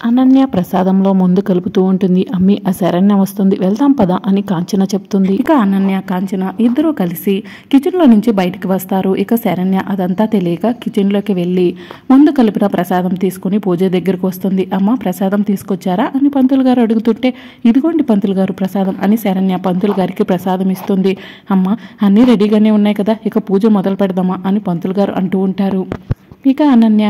అనన్య ప్రసాదంలో ముందు కలుపుతూ ఉంటుంది. అమ్మి ఆ శరణ్య వస్తుంది, వెళ్దాం పద అని కాంచన చెప్తుంది. ఇక అనన్య కాంచన ఇద్దరూ కలిసి కిచెన్లో నుంచి బయటకు వస్తారు. ఇక శరణ్య అదంతా తెలియక కిచెన్లోకి వెళ్ళి ముందు కలిపిన ప్రసాదం తీసుకుని పూజ దగ్గరకు వస్తుంది. అమ్మ ప్రసాదం తీసుకొచ్చారా అని పంతులు గారు అడుగుతుంటే, ఇదిగోండి పంతులు గారు ప్రసాదం అని శరణ్య పంతులు గారికి ప్రసాదం ఇస్తుంది. అమ్మ అన్నీ రెడీగానే ఉన్నాయి కదా, ఇక పూజ మొదలు పెడదామా అని పంతులు గారు అంటూ ఉంటారు. ఇక అనన్య,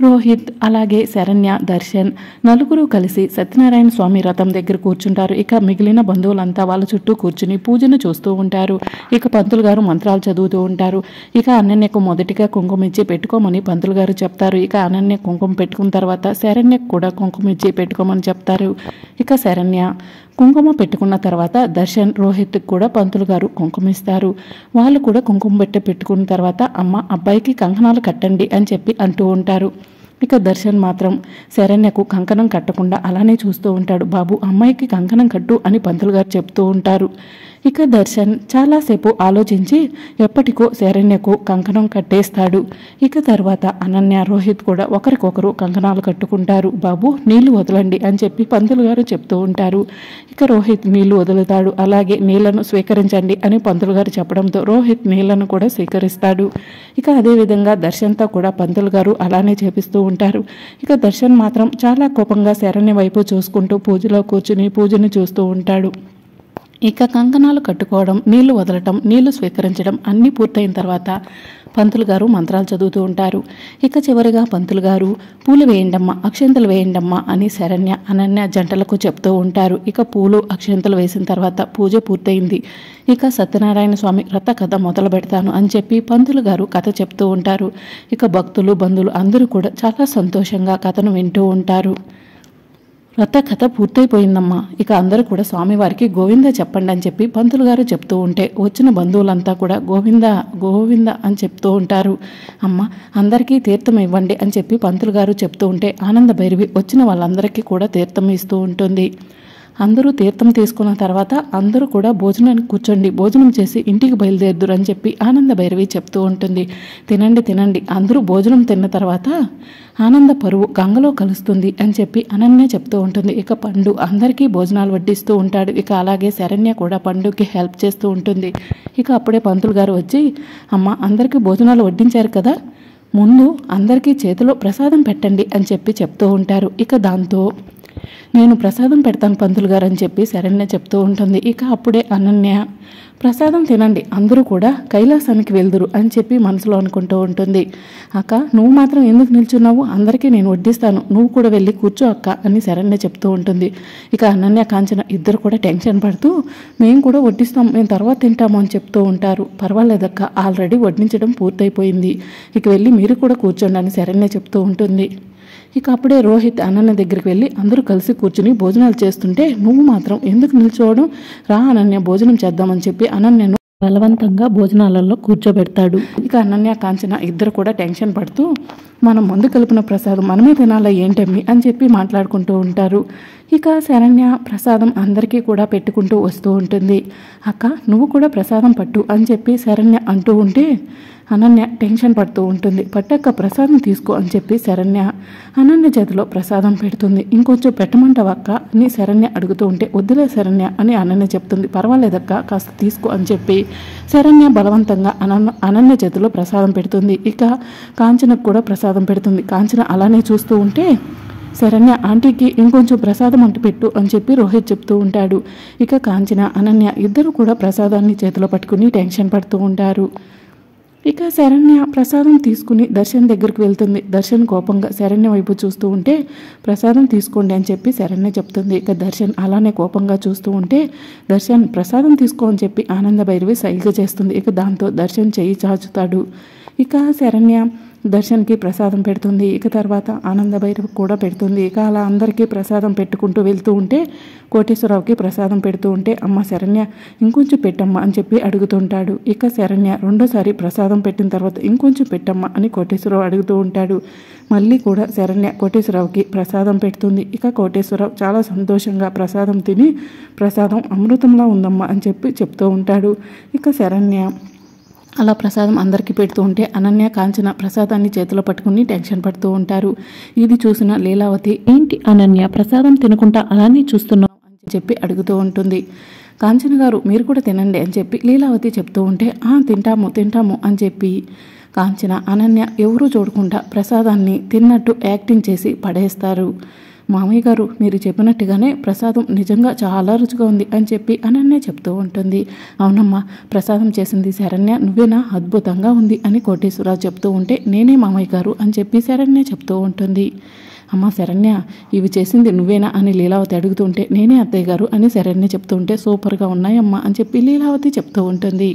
రోహిత్, అలాగే శరణ్య, దర్శన్ నలుగురు కలిసి సత్యనారాయణ స్వామి రథం దగ్గర కూర్చుంటారు. ఇక మిగిలిన బంధువులంతా వాళ్ళ చుట్టూ కూర్చుని పూజను చూస్తూ ఉంటారు. ఇక పంతులు గారు మంత్రాలు చదువుతూ ఉంటారు. ఇక అనన్యకు మొదటిగా కుంకుమ ఇచ్చి పెట్టుకోమని పంతులు గారు చెప్తారు. ఇక అనన్య కుంకుమ పెట్టుకున్న తర్వాత శరణ్యకు కూడా కుంకుమ ఇచ్చి పెట్టుకోమని చెప్తారు. ఇక శరణ్య కుంకుమ పెట్టుకున్న తర్వాత దర్శన్, రోహిత్ కూడా పంతులు గారు కుంకుమ ఇస్తారు. వాళ్ళు కూడా కుంకుమ పెట్టుకున్న తర్వాత అమ్మ అబ్బాయికి కంకణాలు కట్టండి అని చెప్పి అంటూ ఉంటారు. ఇక దర్శన్ మాత్రం శరణ్యకు కంకణం కట్టకుండా అలానే చూస్తూ ఉంటాడు. బాబు అమ్మాయికి కంకణం కట్టు అని పంతులు గారు చెప్తూ ఉంటారు. ఇక దర్శన్ చాలాసేపు ఆలోచించి ఎప్పటికో శరణ్యకు కంకణం కట్టేస్తాడు. ఇక తర్వాత అనన్య, రోహిత్ కూడా ఒకరికొకరు కంకణాలు కట్టుకుంటారు. బాబు నీళ్లు వదలండి అని చెప్పి పంతులు గారు చెప్తూ ఉంటారు. ఇక రోహిత్ నీళ్లు వదులుతాడు. అలాగే నీళ్లను స్వీకరించండి అని పంతులు గారు చెప్పడంతో రోహిత్ నీళ్లను కూడా స్వీకరిస్తాడు. ఇక అదేవిధంగా దర్శన్తో కూడా పంతులు గారు అలానే చేపిస్తూ ఉంటారు. ఇక దర్శన్ మాత్రం చాలా కోపంగా శరణ్య వైపు చూసుకుంటూ పూజలో కూర్చుని పూజను చూస్తూ ఉంటాడు. ఇక కంకణాలు కట్టుకోవడం, నీళ్లు వదలటం, నీళ్లు స్వీకరించడం అన్నీ పూర్తయిన తర్వాత పంతులు గారు మంత్రాలు చదువుతూ ఉంటారు. ఇక చివరిగా పంతులు గారు పూలు వేయండమ్మా, అక్షంతలు వేయండమ్మా అని శరణ్య, అనన్య జంటలకు చెప్తూ ఉంటారు. ఇక పూలు అక్షంతలు వేసిన తర్వాత పూజ పూర్తయింది. ఇక సత్యనారాయణ స్వామి వ్రత కథ మొదలు పెడతాను అని చెప్పి పంతులు గారు కథ చెప్తూ ఉంటారు. ఇక భక్తులు, బంధువులు అందరూ కూడా చాలా సంతోషంగా కథను వింటూ ఉంటారు. వ్రత కథ పూర్తయిపోయిందమ్మా, ఇక అందరూ కూడా స్వామివారికి గోవింద చెప్పండి అని చెప్పి పంతులు గారు చెప్తూ ఉంటే వచ్చిన బంధువులంతా కూడా గోవింద గోవింద అని చెప్తూ ఉంటారు. అమ్మ అందరికీ తీర్థం ఇవ్వండి అని చెప్పి పంతులు గారు చెప్తూ ఉంటే ఆనంద భైరవి వచ్చిన వాళ్ళందరికీ కూడా తీర్థం ఇస్తూ ఉంటుంది. అందరూ తీర్థం తీసుకున్న తర్వాత అందరూ కూడా భోజనానికి కూర్చోండి, భోజనం చేసి ఇంటికి బయలుదేరుదురు అని చెప్పి ఆనంద భైరవి చెప్తూ ఉంటుంది. తినండి తినండి, అందరూ భోజనం తిన్న తర్వాత ఆనంద పరువు గంగలో కలుస్తుంది అని చెప్పి అనన్య చెప్తూ ఉంటుంది. ఇక పండు అందరికీ భోజనాలు వడ్డిస్తూ ఉంటాడు. ఇక అలాగే శరణ్య కూడా పండుకి హెల్ప్ చేస్తూ ఉంటుంది. ఇక అప్పుడే పంతులు గారు వచ్చి, అమ్మ అందరికీ భోజనాలు వడ్డించారు కదా, ముందు అందరికీ చేతిలో ప్రసాదం పెట్టండి అని చెప్పి చెప్తూ ఉంటారు. ఇక దాంతో నేను ప్రసాదం పెడతాను పంతులు గారు అని చెప్పి శరణ్య చెప్తూ ఉంటుంది. ఇక అప్పుడే అనన్య ప్రసాదం తినండి, అందరూ కూడా కైలాసానికి వెళ్దురు అని చెప్పి మనసులో అనుకుంటూ ఉంటుంది. అక్క నువ్వు మాత్రం ఎందుకు నిల్చున్నావు, అందరికీ నేను వడ్డిస్తాను, నువ్వు కూడా వెళ్ళి కూర్చో అక్క అని శరణ్య చెప్తూ ఉంటుంది. ఇక అనన్య, కాంచన ఇద్దరు కూడా టెన్షన్ పడుతూ మేము కూడా వడ్డిస్తాం, మేము తర్వాత తింటాము అని చెప్తూ ఉంటారు. పర్వాలేదక్క, ఆల్రెడీ వడ్డించడం పూర్తయిపోయింది, ఇక వెళ్ళి మీరు కూడా కూర్చోండి అని శరణ్య చెప్తూ ఉంటుంది. ఇక అప్పుడే రోహిత్ అనన్య దగ్గరికి వెళ్ళి అందరూ కలిసి కూర్చుని భోజనాలు చేస్తుంటే నువ్వు మాత్రం ఎందుకు నిల్చోవడం, రా అనన్య భోజనం చేద్దామని చెప్పి అనన్యను బలవంతంగా భోజనాలలో కూర్చోబెడతాడు. ఇక అనన్య, కాంచన ఇద్దరు కూడా టెన్షన్ పడుతూ మనం ముందు కలిపిన ప్రసాదం మనమే తినాలా ఏంటమ్మి అని చెప్పి మాట్లాడుకుంటూ ఉంటారు. ఇక శరణ్య ప్రసాదం అందరికీ కూడా పెట్టుకుంటూ వస్తూ ఉంటుంది. అక్క నువ్వు కూడా ప్రసాదం పట్టు అని చెప్పి శరణ్య అంటూ ఉంటే అనన్య టెన్షన్ పడుతూ ఉంటుంది. పట్టక్క ప్రసాదం తీసుకో అని చెప్పి శరణ్య అనన్య చేతిలో ప్రసాదం పెడుతుంది. ఇంకొంచెం పెట్టమంటావక్క అని శరణ్య అడుగుతూ ఉంటే వద్దులే శరణ్య అని అనన్య చెప్తుంది. పర్వాలేదక్క కాస్త తీసుకో అని చెప్పి శరణ్య బలవంతంగా అనన్య చేతిలో ప్రసాదం పెడుతుంది. ఇక కాంచనకు కూడా ప్రసాదం పెడుతుంది. కాంచన అలానే చూస్తూ ఉంటే శరణ్య ఆంటీకి ఇంకొంచెం ప్రసాదం అంటు పెట్టు అని చెప్పి రోహిత్ చెప్తూ ఉంటాడు. ఇక కాంచన, అనన్య ఇద్దరు కూడా ప్రసాదాన్ని చేతిలో పట్టుకుని టెన్షన్ పడుతూ ఉంటారు. ఇక శరణ్య ప్రసాదం తీసుకుని దర్శన్ దగ్గరికి వెళ్తుంది. దర్శన్ కోపంగా శరణ్య వైపు చూస్తూ ఉంటే ప్రసాదం తీసుకోండి అని చెప్పి శరణ్య చెప్తుంది. ఇక దర్శన్ అలానే కోపంగా చూస్తూ ఉంటే దర్శన్ ప్రసాదం తీసుకో అని చెప్పి ఆనంద భైరవి సైగ చేస్తుంది. ఇక దాంతో దర్శన్ చెయ్యి చాచుతాడు. ఇక శరణ్య దర్శన్కి ప్రసాదం పెడుతుంది. ఇక తర్వాత ఆనంద భైరవి కూడా పెడుతుంది. ఇక అలా అందరికీ ప్రసాదం పెట్టుకుంటూ వెళ్తూ ఉంటే కోటేశ్వరరావుకి ప్రసాదం పెడుతూ ఉంటే అమ్మ శరణ్య ఇంకొంచెం పెట్టమ్మా అని చెప్పి అడుగుతుంటాడు. ఇక శరణ్య రెండోసారి ప్రసాదం పెట్టిన తర్వాత ఇంకొంచెం పెట్టమ్మా అని కోటేశ్వరరావు అడుగుతూ ఉంటాడు. మళ్ళీ కూడా శరణ్య కోటేశ్వరరావుకి ప్రసాదం పెడుతుంది. ఇక కోటేశ్వరరావు చాలా సంతోషంగా ప్రసాదం తిని ప్రసాదం అమృతంలా ఉందమ్మా అని చెప్పి చెప్తూ ఉంటాడు. ఇక శరణ్య అలా ప్రసాదం అందరికీ పెడుతూ ఉంటే అనన్య కాంచన ప్రసాదాన్ని చేతిలో పట్టుకుని టెన్షన్ పడుతూ ఉంటారు. ఇది చూసిన లీలావతి, ఏంటి అనన్య ప్రసాదం తినకుండా అలానే చూస్తున్నావు అని చెప్పి అడుగుతూ ఉంటుంది. కాంచన గారు మీరు కూడా తినండి అని చెప్పి లీలావతి చెప్తూ ఉంటే తింటాము తింటాము అని చెప్పి కాంచన అనన్య ఎవరూ చూడకుండా ప్రసాదాన్ని తిన్నట్టు యాక్టింగ్ చేసి పడేస్తారు. మామయ్య గారు మీరు చెప్పినట్టుగానే ప్రసాదం నిజంగా చాలా రుచిగా ఉంది అని చెప్పి అనన్య చెప్తూ ఉంటుంది. అవునమ్మా ప్రసాదం చేసింది శరణ్య, నువ్వేనా, అద్భుతంగా ఉంది అని కోటేశ్వరరావు చెప్తూ ఉంటే నేనే మామయ్య గారు అని చెప్పి శరణ్య చెప్తూ ఉంటుంది. అమ్మ శరణ్య ఇవి చేసింది నువ్వేనా అని లీలావతి అడుగుతుంటే నేనే అత్తయ్య గారు అని శరణ్య చెప్తూ ఉంటే సూపర్గా ఉన్నాయమ్మా అని చెప్పి లీలావతి చెప్తూ ఉంటుంది.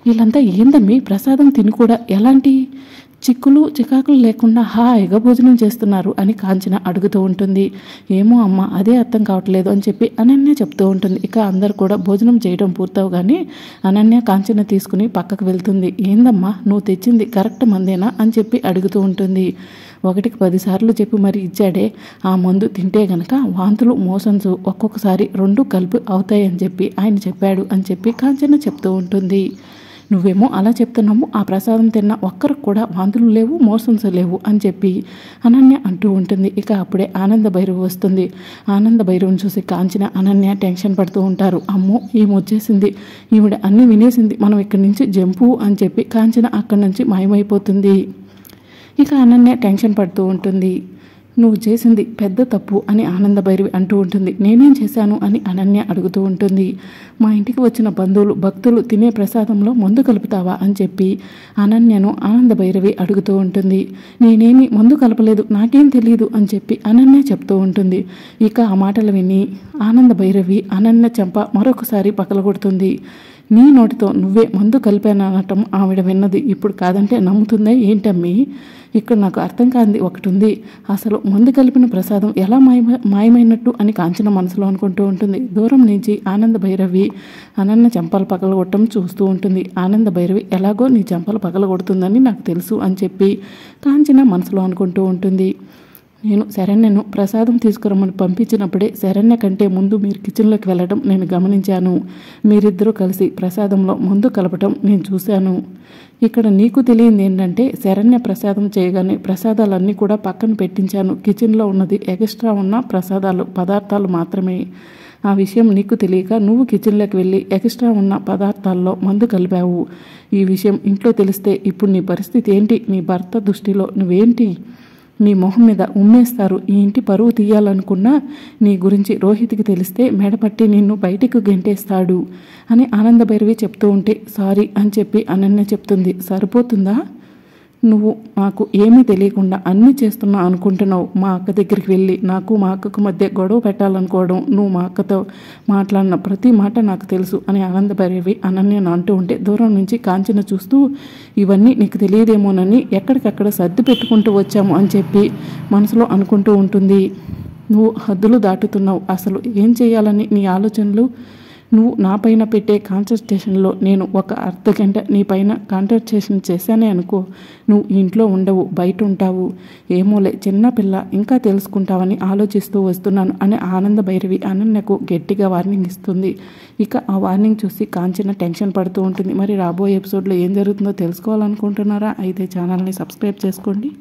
వీళ్ళంతా ఏందమ్మి ప్రసాదం తిని కూడా ఎలాంటి చిక్కులు చికాకులు లేకుండా హాయిగా భోజనం చేస్తున్నారు అని కాంచన అడుగుతూ ఉంటుంది. ఏమో అమ్మ అదే అర్థం కావట్లేదు అని చెప్పి అనన్య చెప్తూ ఉంటుంది. ఇక అందరు కూడా భోజనం చేయడం పూర్తవగానే అనన్య కాంచన తీసుకుని పక్కకు వెళ్తుంది. ఏందమ్మా నువ్వు తెచ్చింది కరెక్ట్ మందేనా అని చెప్పి అడుగుతూ ఉంటుంది. 1కి 10 సార్లు చెప్పి మరి ఇచ్చాడే, ఆ మందు తింటే గనక వాంతులు మోషన్స్ ఒక్కొక్కసారి 2 కలిపి అవుతాయని చెప్పి ఆయన చెప్పాడు అని చెప్పి కాంచన చెప్తూ ఉంటుంది. నువ్వేమో అలా చెప్తున్నాము, ఆ ప్రసాదం తిన్న ఒక్కరికి కూడా వాంతులు లేవు మోషన్స్ లేవు అని చెప్పి అనన్య అంటూ ఉంటుంది. ఇక అప్పుడే ఆనంద భైరవి వస్తుంది. ఆనంద భైరవిని చూసి కాంచన అనన్య టెన్షన్ పడుతూ ఉంటారు. అమ్మో ఈమె వచ్చేసింది, ఈవిడ అన్నీ వినేసింది, మనం ఇక్కడి నుంచి జంపు అని చెప్పి కాంచన అక్కడి నుంచి మాయమైపోతుంది. ఇక అనన్య టెన్షన్ పడుతూ ఉంటుంది. నువ్వు చేసింది పెద్ద తప్పు అని ఆనంద భైరవి అంటూ ఉంటుంది. నేనేం చేశాను అని అనన్య అడుగుతూ ఉంటుంది. మా ఇంటికి వచ్చిన బంధువులు భక్తులు తినే ప్రసాదంలో మందు కలుపుతావా అని చెప్పి అనన్యను ఆనంద భైరవి అడుగుతూ ఉంటుంది. నేనేమి మందు కలపలేదు, నాకేం తెలియదు అని చెప్పి అనన్య చెప్తూ ఉంటుంది. ఇక ఆ మాటలు విని ఆనంద భైరవి అనన్య చెంప మరొకసారి పగలగొడుతుంది. నీ నోటితో నువ్వే మందు కలిపాననటం ఆవిడ విన్నది. ఇప్పుడు కాదంటే నమ్ముతుందా ఏంటమ్మి? ఇక్కడ నాకు అర్థం కాంది ఒకటి ఉంది. అసలు మందు కలిపిన ప్రసాదం ఎలా మాయమైనట్టు అని కాంచన మనసులో అనుకుంటూ ఉంటుంది. దూరం నుంచి ఆనంద భైరవి అనన్య చెంపలు పగలగొట్టడం చూస్తూ ఉంటుంది. ఆనంద భైరవి ఎలాగో నీ చెంపలు పగలగొడుతుందని నాకు తెలుసు అని చెప్పి కాంచన మనసులో అనుకుంటూ ఉంటుంది. నేను శరణ్యను ప్రసాదం తీసుకురమ్మని పంపించినప్పుడే శరణ్య కంటే ముందు మీరు కిచెన్లోకి వెళ్ళడం నేను గమనించాను. మీరిద్దరూ కలిసి ప్రసాదంలో మందు కలపటం నేను చూశాను. ఇక్కడ నీకు తెలియంది ఏంటంటే శరణ్య ప్రసాదం చేయగానే ప్రసాదాలన్నీ కూడా పక్కన పెట్టించాను. కిచెన్లో ఉన్నది ఎక్స్ట్రా ఉన్న పదార్థాలు మాత్రమే. ఆ విషయం నీకు తెలియక నువ్వు కిచెన్లోకి వెళ్ళి ఎక్స్ట్రా ఉన్న పదార్థాల్లో మందు కలిపావు. ఈ విషయం ఇంట్లో తెలిస్తే ఇప్పుడు నీ పరిస్థితి ఏంటి? నీ భర్త దృష్టిలో నువ్వేంటి? నీ మొహం మీద ఉమ్మేస్తారు. ఈ ఇంటి పరువు తీయాలనుకున్నా నీ గురించి రోహిత్కి తెలిస్తే మెడపట్టి నిన్ను బయటికి గెంటేస్తాడు అని ఆనంద భైరవి చెప్తూ ఉంటే సారీ అని చెప్పి అనన్య చెప్తుంది. సరిపోతుందా? నువ్వు నాకు ఏమీ తెలియకుండా అన్నీ చేస్తున్నా అనుకుంటున్నావు. మా అక్క దగ్గరికి వెళ్ళి నాకు మా అక్కకు మధ్య గొడవ పెట్టాలనుకోవడం, నువ్వు మా అక్కతో మాట్లాడిన ప్రతి మాట నాకు తెలుసు అని ఆనంద భైరవి అనన్యను అంటూ ఉంటే దూరం నుంచి కాంచన చూస్తూ ఇవన్నీ నీకు తెలియదేమోనని ఎక్కడికక్కడ సర్ది పెట్టుకుంటూ వచ్చాము అని చెప్పి మనసులో అనుకుంటూ ఉంటుంది. నువ్వు హద్దులు దాటుతున్నావు. అసలు ఏం చేయాలని నీ ఆలోచనలు? నువ్వు నా పైన పెట్టే కాన్సన్ట్రేషన్లో నేను ఒక అర్ధగంట నీ పైన కాన్సన్ట్రేషన్ చేశానే అనుకో, నువ్వు ఇంట్లో ఉండవు, బయట ఉంటావు. ఏమోలే చిన్నపిల్ల, ఇంకా తెలుసుకుంటావని ఆలోచిస్తూ వస్తున్నాను అని ఆనంద భైరవి అనన్యకు గట్టిగా వార్నింగ్ ఇస్తుంది. ఇక ఆ వార్నింగ్ చూసి కాంచన టెన్షన్ పడుతూ ఉంటుంది. మరి రాబోయే ఎపిసోడ్లో ఏం జరుగుతుందో తెలుసుకోవాలనుకుంటున్నారా? అయితే ఛానల్ని సబ్స్క్రైబ్ చేసుకోండి.